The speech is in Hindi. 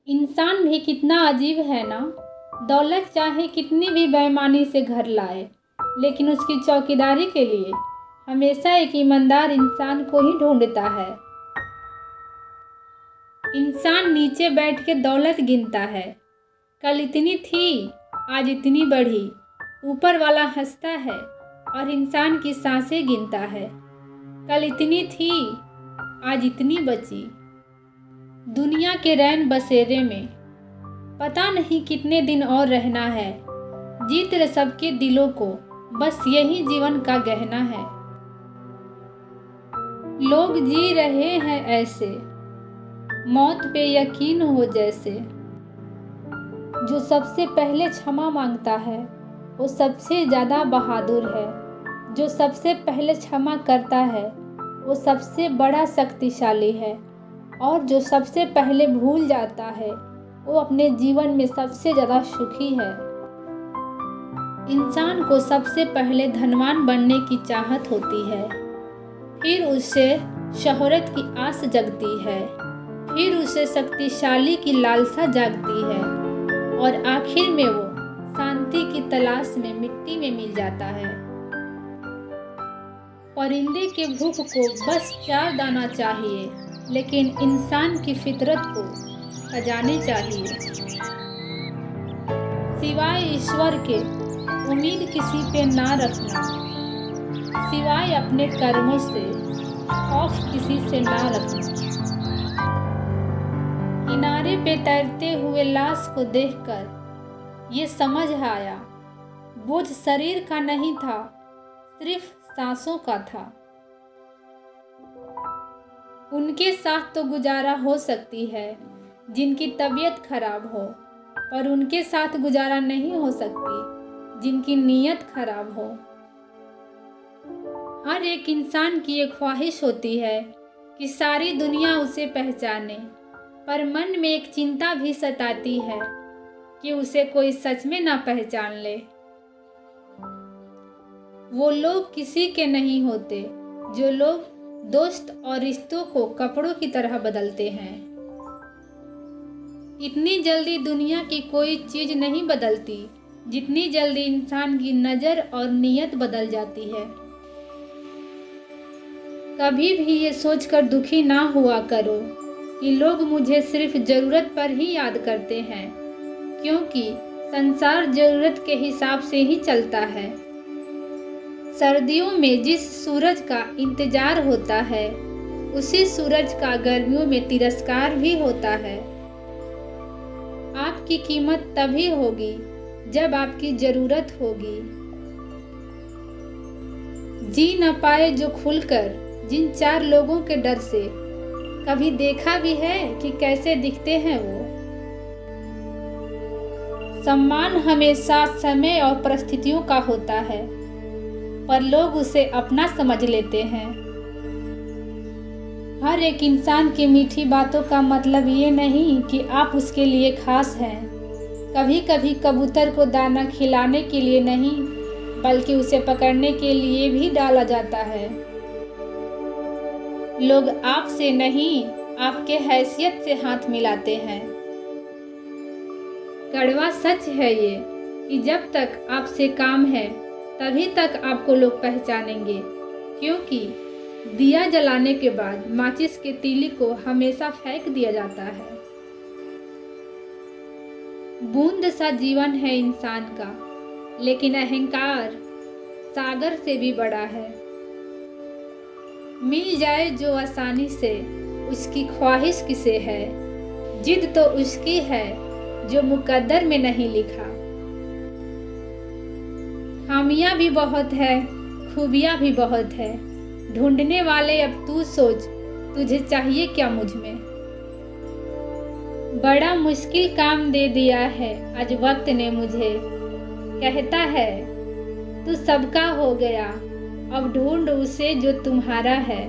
इंसान भी कितना अजीब है ना। दौलत चाहे कितनी भी बेईमानी से घर लाए, लेकिन उसकी चौकीदारी के लिए हमेशा एक ईमानदार इंसान को ही ढूंढता है। इंसान नीचे बैठ के दौलत गिनता है। कल इतनी थी, आज इतनी बढ़ी। ऊपर वाला हंसता है और इंसान की सांसें गिनता है। कल इतनी थी, आज इतनी बची। दुनिया के रैन बसेरे में पता नहीं कितने दिन और रहना है। जीत रहे सबके दिलों को, बस यही जीवन का गहना है। लोग जी रहे हैं ऐसे, मौत पे यकीन हो जैसे। जो सबसे पहले क्षमा मांगता है वो सबसे ज़्यादा बहादुर है। जो सबसे पहले क्षमा करता है वो सबसे बड़ा शक्तिशाली है। और जो सबसे पहले भूल जाता है वो अपने जीवन में सबसे ज़्यादा सुखी है। इंसान को सबसे पहले धनवान बनने की चाहत होती है, फिर उससे शोहरत की आस जगती है, फिर उसे शक्तिशाली की लालसा जागती है और आखिर में वो शांति की तलाश में मिट्टी में मिल जाता है। परिंदे के भूख को बस 4 दाना चाहिए, लेकिन इंसान की फितरत को खजाने चाहिए। सिवाय ईश्वर के उम्मीद किसी पे ना रखना, सिवाय अपने कर्मों से खौफ किसी से ना रखना। किनारे पे तैरते हुए लाश को देखकर ये समझ आया, बोझ शरीर का नहीं था, सिर्फ सांसों का था। उनके साथ तो गुजारा हो सकती है जिनकी तबीयत खराब हो, पर उनके साथ गुजारा नहीं हो सकती जिनकी नीयत खराब हो। हर एक इंसान की एक ख्वाहिश होती है कि सारी दुनिया उसे पहचाने, पर मन में एक चिंता भी सताती है कि उसे कोई सच में ना पहचान ले। वो लोग किसी के नहीं होते जो लोग दोस्त और रिश्तों को कपड़ों की तरह बदलते हैं। इतनी जल्दी दुनिया की कोई चीज़ नहीं बदलती जितनी जल्दी इंसान की नज़र और नीयत बदल जाती है। कभी भी ये सोचकर दुखी ना हुआ करो कि लोग मुझे सिर्फ ज़रूरत पर ही याद करते हैं, क्योंकि संसार ज़रूरत के हिसाब से ही चलता है। सर्दियों में जिस सूरज का इंतजार होता है, उसी सूरज का गर्मियों में तिरस्कार भी होता है। आपकी कीमत तभी होगी जब आपकी ज़रूरत होगी। जी न पाए जो खुलकर जिन 4 लोगों के डर से, कभी देखा भी है कि कैसे दिखते हैं वो। सम्मान हमेशा समय और परिस्थितियों का होता है, पर लोग उसे अपना समझ लेते हैं। हर एक इंसान की मीठी बातों का मतलब ये नहीं कि आप उसके लिए खास हैं। कभी कभी कबूतर को दाना खिलाने के लिए नहीं, बल्कि उसे पकड़ने के लिए भी डाला जाता है। लोग आपसे नहीं, आपके हैसियत से हाथ मिलाते हैं। कड़वा सच है ये कि जब तक आपसे काम है तभी तक आपको लोग पहचानेंगे, क्योंकि दिया जलाने के बाद माचिस के तीली को हमेशा फेंक दिया जाता है। बूंद सा जीवन है इंसान का, लेकिन अहंकार सागर से भी बड़ा है। मिल जाए जो आसानी से, उसकी ख्वाहिश किसे है। जिद तो उसकी है जो मुकद्दर में नहीं लिखा। खामियां भी बहुत है, खूबियां भी बहुत है। ढूंढने वाले अब तू सोच, तुझे चाहिए क्या मुझ में। बड़ा मुश्किल काम दे दिया है आज वक्त ने मुझे। कहता है तू सबका हो गया, अब ढूंढ उसे जो तुम्हारा है।